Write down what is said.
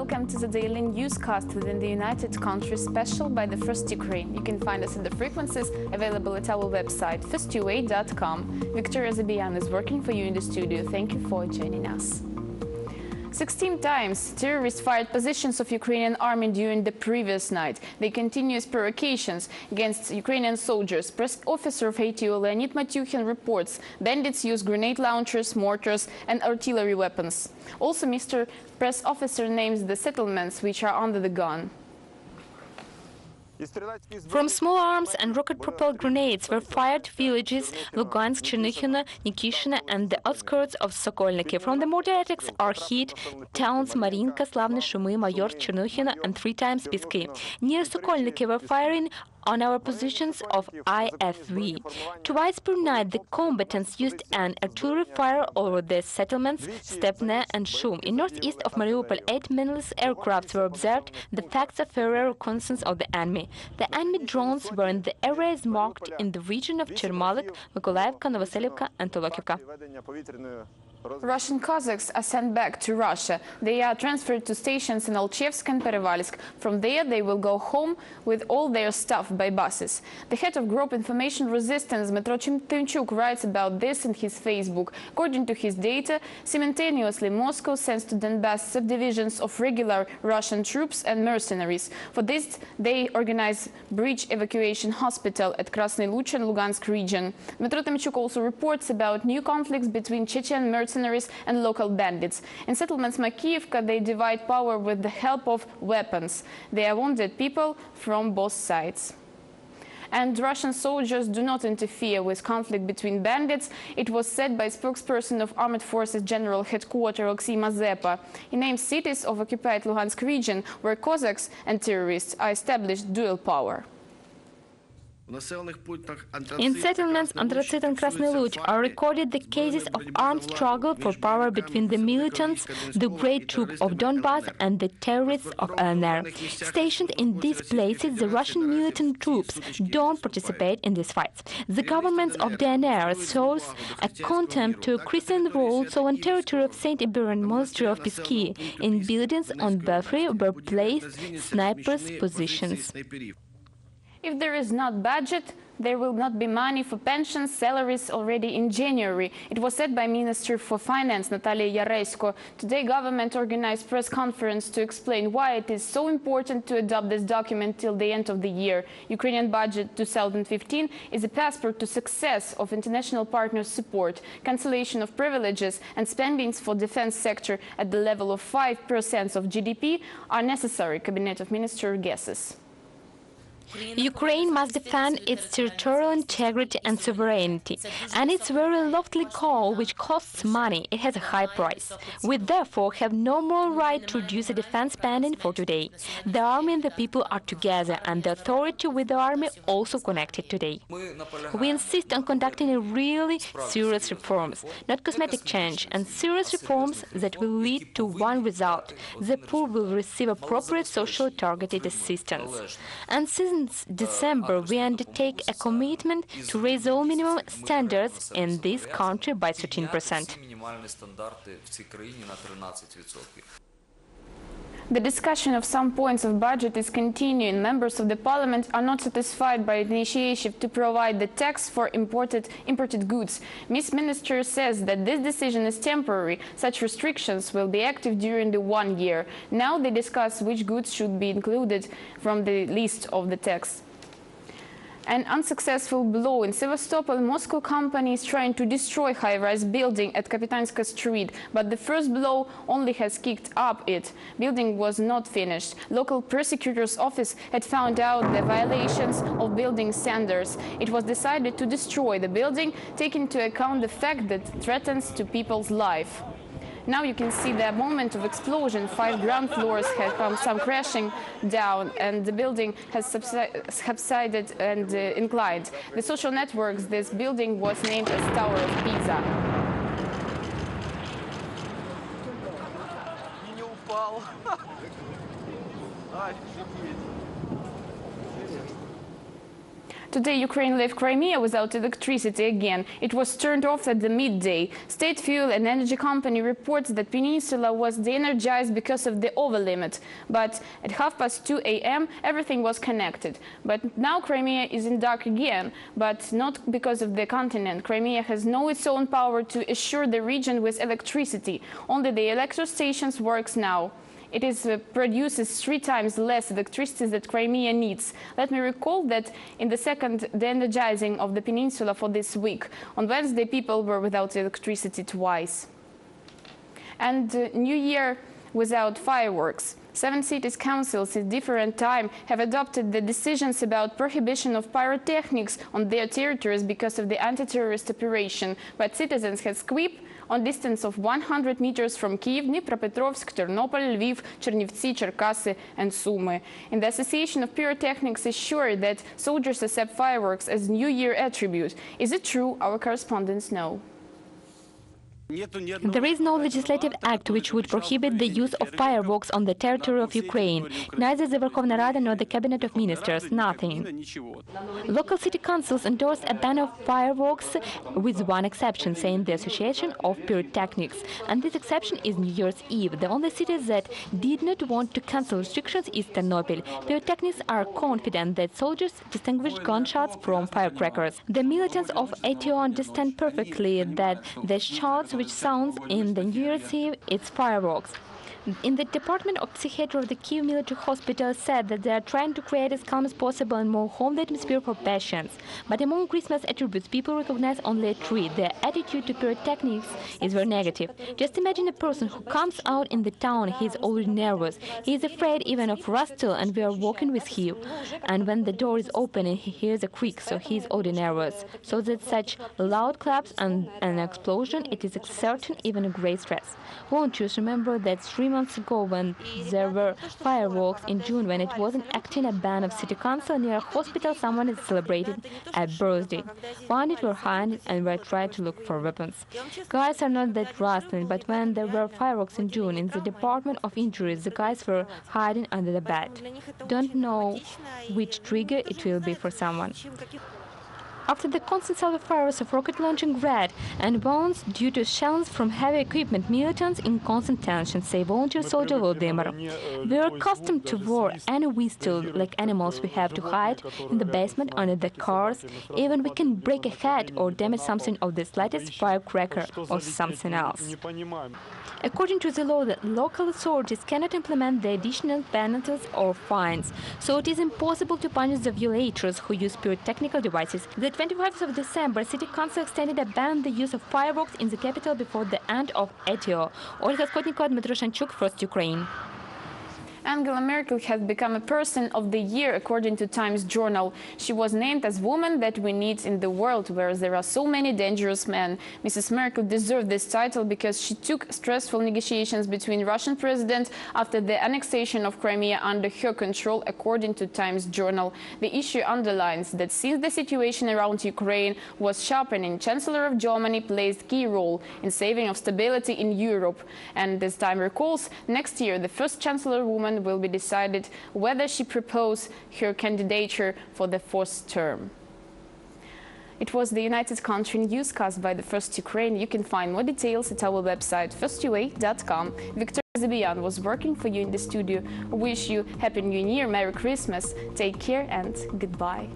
welcome to the daily newscast within the United Countries special by the First Ukraine. You can find us at the frequencies available at our website, firstua.com. Victoria Zabian is working for you in the studio. Thank you for joining us. 16 times terrorists fired positions of Ukrainian army during the previous night. They continuous provocations against Ukrainian soldiers. Press officer of ATO Leonid Matyukhin reports bandits use grenade launchers, mortars and artillery weapons. Also, Mr. Press officer names the settlements which are under the gun. From small arms and rocket-propelled grenades were fired to villages Lugansk, Chernihiv, Nikishina and the outskirts of Sokolniki. From the mortar attacks are hit towns Marinka, Slavny, Shumy, Mayor, Chernihiv and 3 times Pisky. Near Sokolniki were firing on our positions of IFV. Twice per night, the combatants used an artillery fire over the settlements Stepne and Shum. In northeast of Mariupol, 8 Menel's aircrafts were observed, the facts of aerial reconnaissance of the enemy. The enemy drones were in the areas marked in the region of Chermalik, Mykolaiivka, Novoselivka and Tolokivka. Russian Cossacks are sent back to Russia. They are transferred to stations in Alchevsk and Perevalsk. From there, they will go home with all their stuff by buses. The head of Group Information Resistance, Dmytro Timchuk, writes about this in his Facebook. According to his data, simultaneously Moscow sends to Donbass subdivisions of regular Russian troops and mercenaries. For this, they organize bridge evacuation hospital at Krasny Luch and Lugansk region. Dmytro Timchuk also reports about new conflicts between Chechen mercenaries and local bandits. In settlements Makiivka, they divide power with the help of weapons. They are wounded people from both sides. And Russian soldiers do not interfere with conflict between bandits. It was said by spokesperson of Armed Forces General Headquarters Oleksiy Mazepa. He names cities of occupied Lugansk region where Cossacks and terrorists are established dual power. In settlements Andracit and Krasny Luch are recorded the cases of armed struggle for power between the militants, the Great Troop of Donbass and the terrorists of LNR. Stationed in these places, the Russian militant troops don't participate in these fights. The government of DNR shows a contempt to Christian role, so on territory of St. Iberian Monastery of Pisky, in buildings on Belfry were placed snipers' positions. If there is not budget, there will not be money for pensions, salaries already in January. It was said by Minister for Finance Natalia Yaresko. Today, government organized press conference to explain why it is so important to adopt this document till the end of the year. Ukrainian budget 2015 is a passport to success of international partners' support. Cancellation of privileges and spendings for defense sector at the level of 5% of GDP are necessary, Cabinet of Ministers guesses. Ukraine must defend its territorial integrity and sovereignty, and its very lofty goal, which costs money, it has a high price. We therefore have no moral right to reduce the defense spending for today. The army and the people are together, and the authority with the army also connected today. We insist on conducting really serious reforms, not cosmetic change, and serious reforms that will lead to one result: the poor will receive appropriate socially targeted assistance. And since December, we undertake a commitment to raise all minimum standards in this country by 13%. The discussion of some points of budget is continuing. Members of the parliament are not satisfied by the initiative to provide the tax for imported goods. Ms. Minister says that this decision is temporary. Such restrictions will be active during the 1 year. Now they discuss which goods should be included from the list of the tax. An unsuccessful blow in Sevastopol. Moscow company is trying to destroy high-rise building at Kapitanska Street, but the first blow only has kicked up it. Building was not finished. Local prosecutor's office had found out the violations of building standards. It was decided to destroy the building, taking into account the fact that it threatens to people's life. Now you can see the moment of explosion. 5 ground floors have come some crashing down, and the building has subsided and inclined. The social networks, this building was named as Tower of Pisa. Today, Ukraine left Crimea without electricity again. It was turned off at the midday. State Fuel and Energy Company reports that peninsula was de-energized because of the overlimit. But at 2:30 a.m., everything was connected. But now Crimea is in dark again, but not because of the continent. Crimea has no its own power to assure the region with electricity. Only the electro stations works now. It produces 3 times less electricity that Crimea needs. Let me recall that in the second de-energizing of the peninsula for this week, on Wednesday people were without electricity twice. And New Year without fireworks. 7 cities councils at different times have adopted the decisions about prohibition of pyrotechnics on their territories because of the anti-terrorist operation. But citizens have squeezed on distance of 100 meters from Kiev, Dnipropetrovsk, Ternopil, Lviv, Chernivtsi, Cherkasy and Sumy. And the Association of Pyrotechnics is sure that soldiers accept fireworks as New Year attribute. Is it true? Our correspondents know. There is no legislative act which would prohibit the use of fireworks on the territory of Ukraine. Neither the Verkhovna Rada nor the Cabinet of Ministers. Nothing. Local city councils endorsed a ban of fireworks with one exception, saying the Association of Pyrotechnics. And this exception is New Year's Eve. The only city that did not want to cancel restrictions is Ternopil. Pyrotechnics are confident that soldiers distinguish gunshots from firecrackers. The militants of ATO understand perfectly that the shots which sounds in the New Year's Eve, it's fireworks. In the Department of Psychiatry of the Kiev Military Hospital said that they are trying to create as calm as possible and more homely atmosphere for patients. But among Christmas attributes, people recognize only 3. Their attitude to pyrotechnics is very negative. Just imagine a person who comes out in the town, he is already nervous. He is afraid even of rustle, and we are walking with him. And when the door is open and he hears a creak, so he is already nervous. So that such loud claps and an explosion, it is exerting even a great stress. Won't you remember that 3 months ago when there were fireworks in June, when it wasn't acting a ban of city council near a hospital, someone is celebrated a birthday. Bandits were hiding and were trying to look for weapons. Guys are not that rustling, but when there were fireworks in June in the Department of Injuries, the guys were hiding under the bed. Don't know which trigger it will be for someone. After the constant self-fires of rocket launching red and bones due to shells from heavy equipment, militants in constant tension, say volunteer soldier Volodymyr. We are accustomed to war, and we still, like animals, we have to hide in the basement under the cars. Even we can break a head or damage something of the slightest firecracker or something else. According to the law, the local authorities cannot implement the additional penalties or fines, so it is impossible to punish the violators who use pyrotechnical devices. The 25th of December, City Council extended a ban on the use of fireworks in the capital before the end of ATO. Olga Skotnikova, Dmitry Shanchuk, First Ukraine. Angela Merkel has become a Person of the Year, according to Times Journal. She was named as woman that we need in the world, where there are so many dangerous men. Mrs. Merkel deserved this title because she took stressful negotiations between Russian president after the annexation of Crimea under her control, according to Times Journal. The issue underlines that since the situation around Ukraine was sharpening, Chancellor of Germany plays a key role in saving of stability in Europe. And as Time recalls, next year the first Chancellor woman will be decided whether she proposes her candidature for the 4th term. It was the United Country newscast by the First Ukraine. You can find more details at our website firstua.com. Victor Zabian was working for you in the studio. I wish you Happy New Year, Merry Christmas, take care and goodbye.